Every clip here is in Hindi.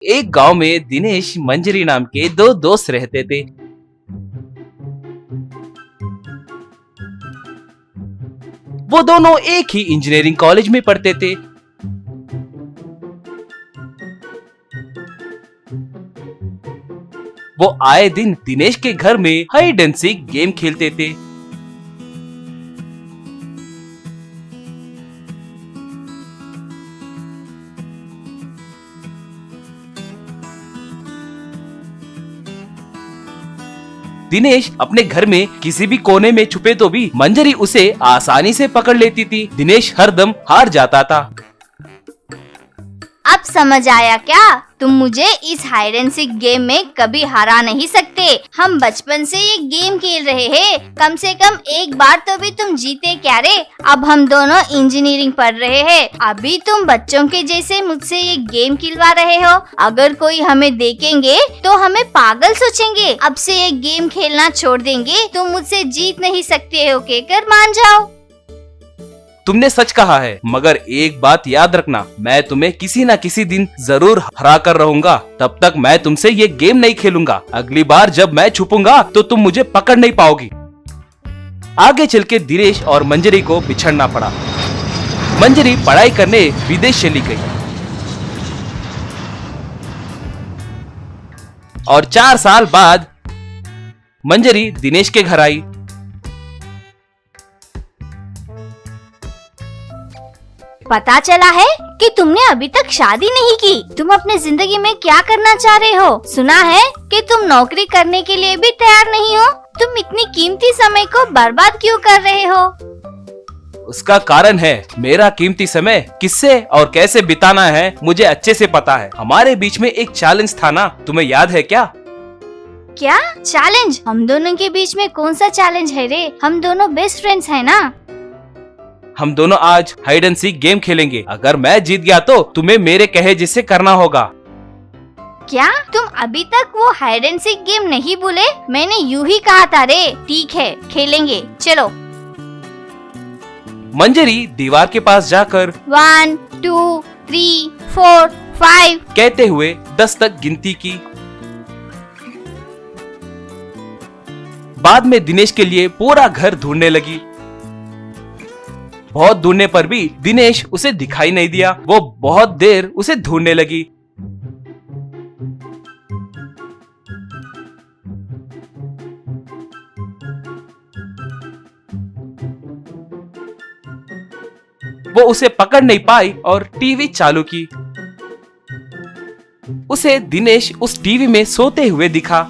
एक गांव में दिनेश मंजरी नाम के दो दोस्त रहते थे। वो दोनों एक ही इंजीनियरिंग कॉलेज में पढ़ते थे। वो आए दिन दिनेश के घर में हाइड एंड सीक गेम खेलते थे। दिनेश अपने घर में किसी भी कोने में छुपे तो भी मंजरी उसे आसानी से पकड़ लेती थी। दिनेश हरदम हार जाता था। अब समझ आया क्या? तुम मुझे इस हाइड एंड सीक गेम में कभी हरा नहीं सकते। हम बचपन से ये गेम खेल रहे हैं, कम से कम एक बार तो भी तुम जीते क्या रे? अब हम दोनों इंजीनियरिंग पढ़ रहे हैं, अभी तुम बच्चों के जैसे मुझसे ये गेम खिलवा रहे हो। अगर कोई हमें देखेंगे तो हमें पागल सोचेंगे। अब से ये गेम खेलना छोड़ देंगे, तुम मुझसे जीत नहीं सकते हो कहकर मान जाओ। तुमने सच कहा है, मगर एक बात याद रखना, मैं तुम्हें किसी न किसी दिन जरूर हरा कर रहूंगा। तब तक मैं तुमसे ये गेम नहीं खेलूंगा। अगली बार जब मैं छुपूंगा तो तुम मुझे पकड़ नहीं पाओगी। आगे चल के दिनेश और मंजरी को बिछड़ना पड़ा। मंजरी पढ़ाई करने विदेश चली गई और 4 साल बाद मंजरी दिनेश के घर आई। पता चला है कि तुमने अभी तक शादी नहीं की। तुम अपने जिंदगी में क्या करना चाह रहे हो? सुना है कि तुम नौकरी करने के लिए भी तैयार नहीं हो। तुम इतनी कीमती समय को बर्बाद क्यों कर रहे हो? उसका कारण है, मेरा कीमती समय किससे और कैसे बिताना है मुझे अच्छे से पता है। हमारे बीच में एक चैलेंज था ना, तुम्हें याद है क्या? क्या चैलेंज? हम दोनों के बीच में कौन सा चैलेंज है रे? हम दोनों बेस्ट फ्रेंड्स हैं ना। हम दोनों आज हाइड एंड सीक गेम खेलेंगे। अगर मैं जीत गया तो तुम्हें मेरे कहे जिसे करना होगा। क्या तुम अभी तक वो हाइड एंड सीक गेम नहीं भूले? मैंने यूं ही कहा था रे। ठीक है, खेलेंगे, चलो। मंजरी दीवार के पास जाकर 1 2 3 4 5 कहते हुए 10 तक गिनती की। बाद में दिनेश के लिए पूरा घर ढूंढने लगी। बहुत ढूंढने पर भी दिनेश उसे दिखाई नहीं दिया। वो बहुत देर उसे ढूंढने लगी। वो उसे पकड़ नहीं पाई और टीवी चालू की। उसे दिनेश उस टीवी में सोते हुए दिखा।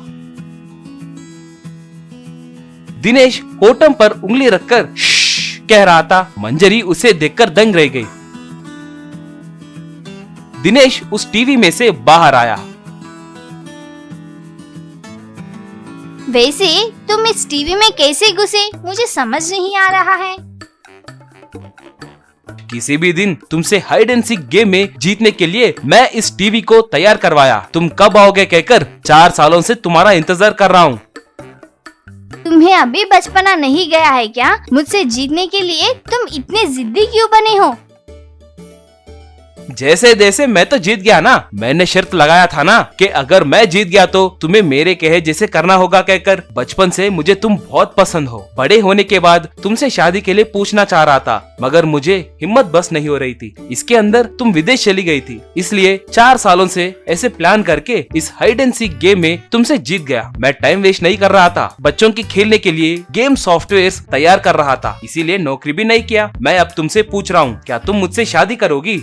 दिनेश होठम पर उंगली रखकर कह रहा था। मंजरी उसे देखकर दंग रह गई। दिनेश उस टीवी में से बाहर आया। वैसे तुम इस टीवी में कैसे घुसे? मुझे समझ नहीं आ रहा है। किसी भी दिन तुमसे हाइड एंड सीक गेम में जीतने के लिए मैं इस टीवी को तैयार करवाया। तुम कब आओगे कहकर 4 सालों से तुम्हारा इंतजार कर रहा हूँ। तुम्हें अभी बचपना नहीं गया है क्या? मुझसे जीतने के लिए तुम इतने जिद्दी क्यों बने हो? जैसे जैसे मैं तो जीत गया ना। मैंने शर्त लगाया था ना कि अगर मैं जीत गया तो तुम्हें मेरे कहे जैसे करना होगा कहकर। बचपन से मुझे तुम बहुत पसंद हो। बड़े होने के बाद तुमसे शादी के लिए पूछना चाह रहा था, मगर मुझे हिम्मत बस नहीं हो रही थी। इसके अंदर तुम विदेश चली गई थी, इसलिए 4 सालों से ऐसे प्लान करके इस हाइड एंड सीक गेम में तुमसे जीत गया। मैं टाइम वेस्ट नहीं कर रहा था। बच्चों के खेलने के लिए गेम सॉफ्टवेयर तैयार कर रहा था, इसीलिए नौकरी भी नहीं किया। मैं अब तुमसे पूछ रहा हूँ, क्या तुम मुझसे शादी करोगी?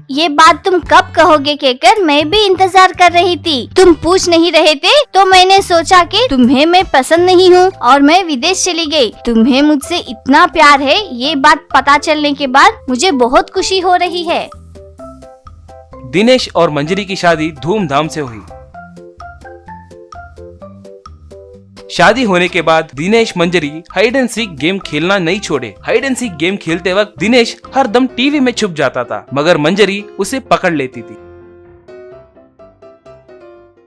ये बात तुम कब कहोगे कहकर मैं भी इंतजार कर रही थी। तुम पूछ नहीं रहे थे तो मैंने सोचा कि तुम्हें मैं पसंद नहीं हूँ और मैं विदेश चली गई। तुम्हें मुझसे इतना प्यार है, ये बात पता चलने के बाद मुझे बहुत खुशी हो रही है। दिनेश और मंजरी की शादी धूमधाम से हुई। शादी होने के बाद दिनेश मंजरी हाइड एंड सीक गेम खेलना नहीं छोड़े। हाइड एंड सीक गेम खेलते वक्त दिनेश हर दम टीवी में छुप जाता था, मगर मंजरी उसे पकड़ लेती थी।